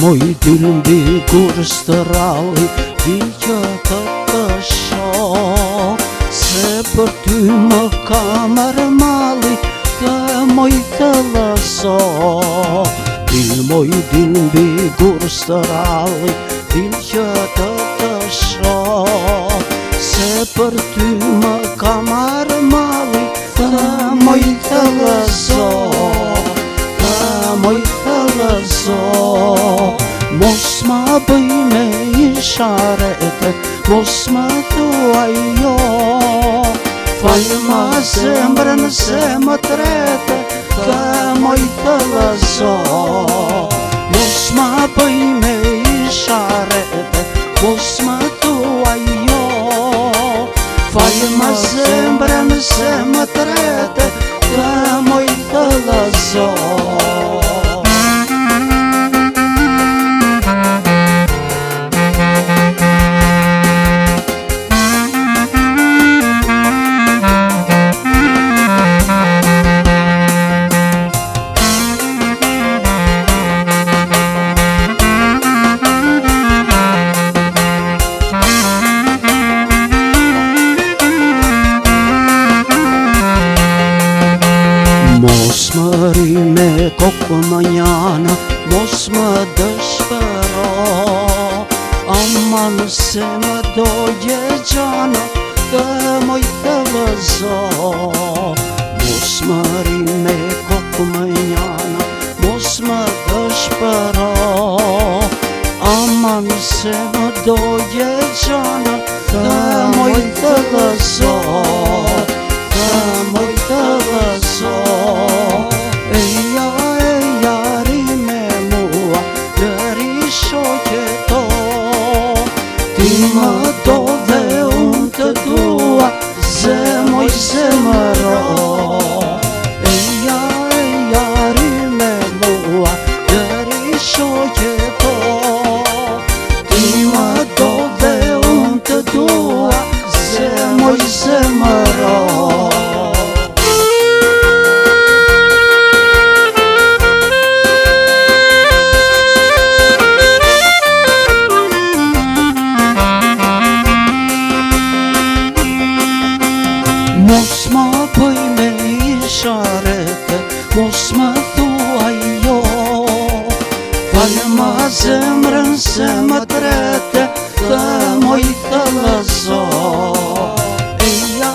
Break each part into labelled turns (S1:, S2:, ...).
S1: moj dilmbi kur së ralli, di që të shoh, se për ty më ka marrë malli, të moj të lëso. Dil moj dilmbi kur së ralli, di që të shoh, se për ty më ka marrë malli, të moj të lëso, të moj të lëso. Mos ma bëj me isharete, mos ma thuaj jo, falë ma zemrën se më trete, të moj të lëso. Mos ma bëj me isharete, mos ma thuaj jo, falë ma zemrën se më trete, të moj të lëso. Mos më ri me kokë më njana, mos më dëshpëro, aman se më doje gjana, të moj të lëzo. Mos më ri me kokë më njana, mos më dëshpëro, aman se më doje gjana, të moj të lëzo, të moj të lëzo. Eja, ri me mua, lëri shoqe to, ti më do dhe unë të dua, zemoj zemëro. Eja, ri me mua, lëri shoqe to, ti më do dhe unë të dua, zemoj zemëro. Mos ma bëj me isharete, mos ma thuaj jo, falë ma zemrën se më trete, të moj të lëzo. Eja,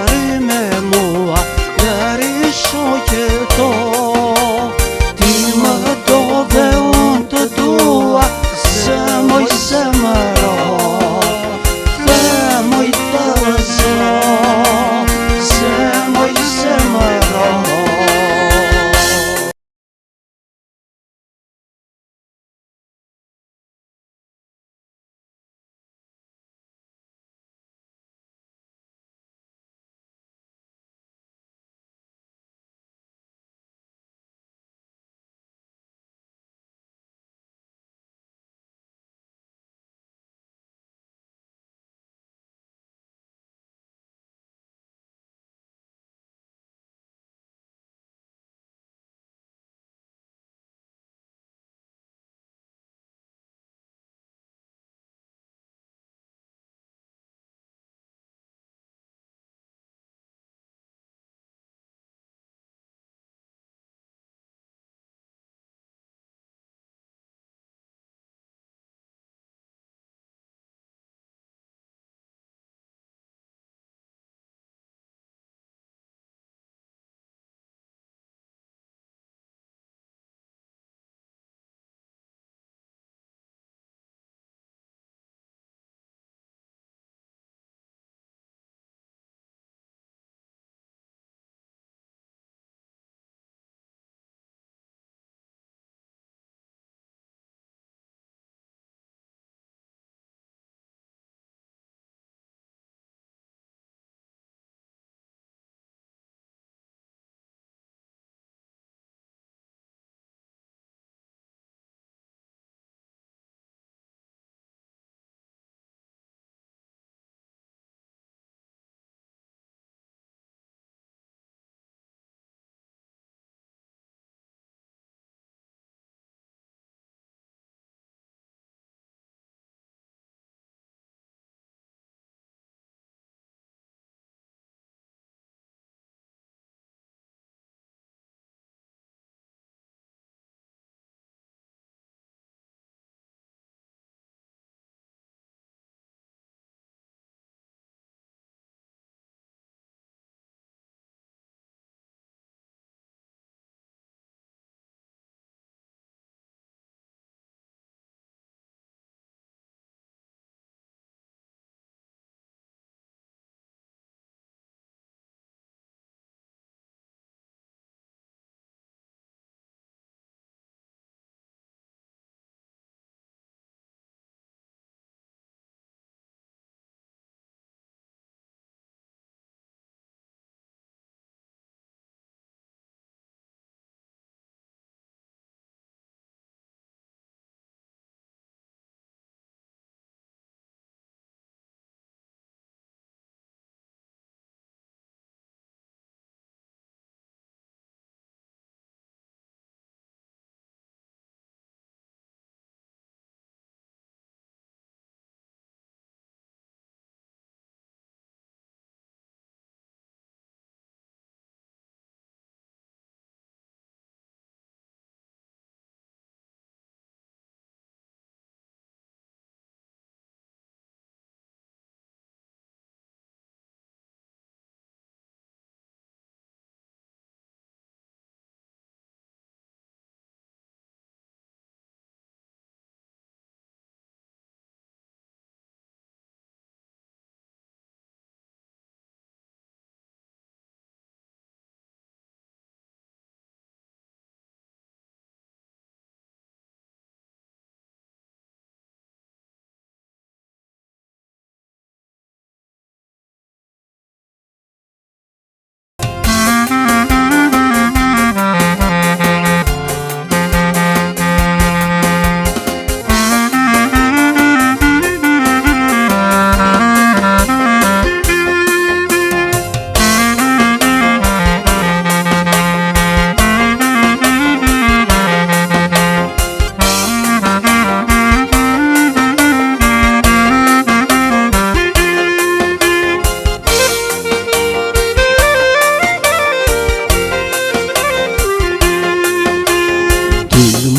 S1: ri me mua, lëri shoqe to, ti më do dhe unë të dua, zemoj zemëro, të moj të lëzo.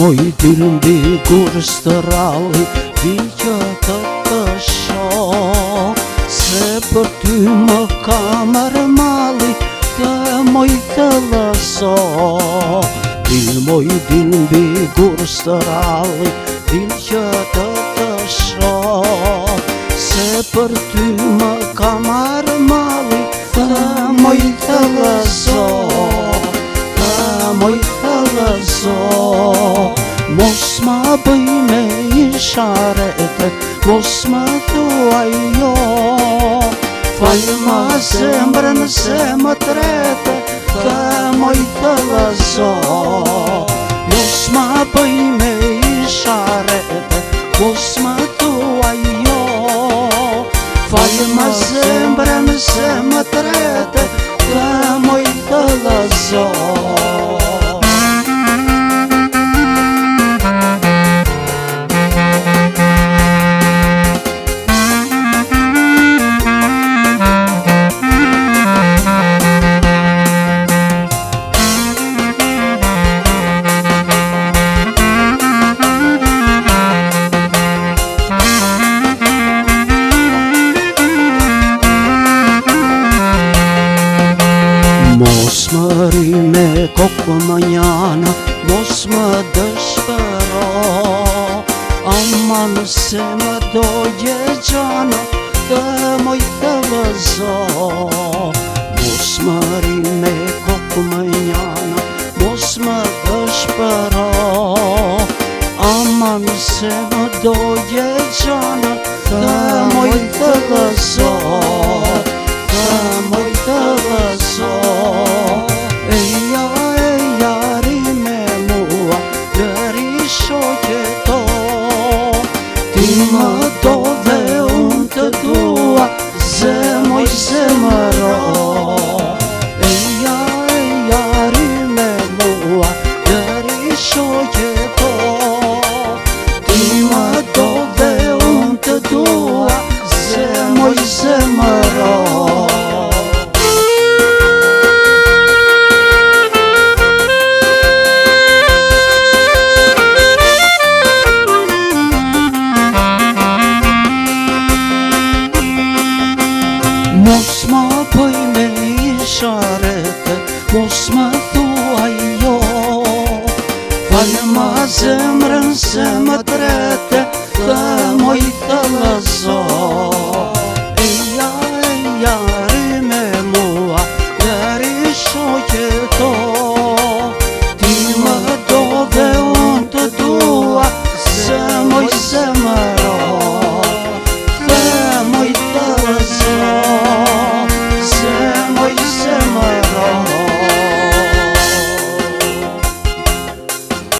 S1: moj dilmbi gurës të ralli, di që të shoh, se për ty më ka marrë malli, të moj të lëso. Dil moj dilmbi gurës të ralli, dil që të shoh, se për ty më ka marrë malli, të moj të lëso, të moj të lëso. Mos ma bëj me isharete, mos ma thuaj jo, fal ma zemrën se më trete, të moj të lëso. Mos ma bëj me isharete, mos ma thuaj jo, fal ma zemrën se më trete, të moj të lëso. Mos më ri me kokë më njana, mos më dëshpëro, aman se më doje gjana, të moj të lëzo. Mos më ri me kokë më njana, mos më dëshpëro, aman se më doje gjana, të moj të lëzo, të moj të lëzo. Ti më do dhe unë të dua, zemoj zemëro. Eja, ri me mua, dëri shoqe to. Ti më do dhe unë të dua, zemoj zemëro. Mos ma bëj me isharete, mos ma thuaj jo, fal ma zemrën se më trete, të moj të